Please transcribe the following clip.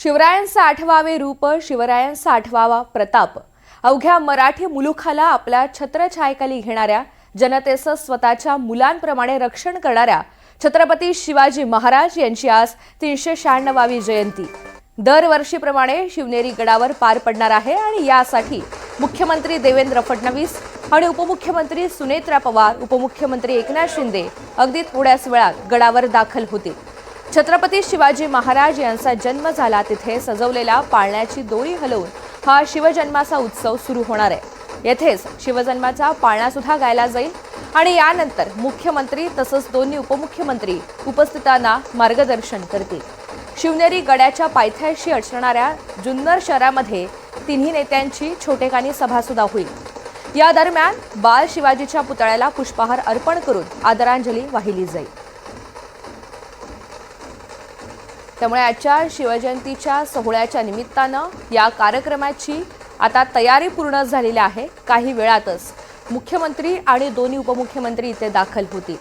शिवरायांचा आठवावे रूप, शिवरायांचा आठवावा प्रताप. अवघ्या मराठी मुलुखाला आपल्या छत्रछायेखाली घेणाऱ्या, जनतेचं स्वतःच्या मुलांप्रमाणे रक्षण करणाऱ्या छत्रपती शिवाजी महाराज यांची आज 396वी जयंती दरवर्षीप्रमाणे शिवनेरी गडावर पार पडणार आहे आणि यासाठी मुख्यमंत्री देवेंद्र फडणवीस आणि उपमुख्यमंत्री सुनेत्रा पवार, उपमुख्यमंत्री एकनाथ शिंदे अगदी थोड्याच वेळात गडावर दाखल होतील. छत्रपती शिवाजी महाराज यांचा जन्म झाला तिथे सजवलेला पाळण्याची दोरी हलवून हा शिवजन्माचा उत्सव सुरू होणार आहे. येथेच शिवजन्माचा पाळणा सुद्धा गायला जाईल आणि यानंतर मुख्यमंत्री तसंच दोन्ही उपमुख्यमंत्री उपस्थितांना मार्गदर्शन करतील. शिवनेरी गडाच्या पायथ्याशी असणाऱ्या जुन्नर शहरामध्ये तिन्ही नेत्यांची छोटेखानी सभा सुद्धा होईल. या दरम्यान बाल शिवाजीच्या पुतळ्याला पुष्पहार अर्पण करून आदरांजली वाहिली जाईल. त्यामुळे आजच्या शिवजयंतीच्या सोहळ्याच्या निमित्तानं या कार्यक्रमाची आता तयारी पूर्ण झालेली आहे. काही वेळातच मुख्यमंत्री आणि दोन्ही उपमुख्यमंत्री इथे दाखल होतील.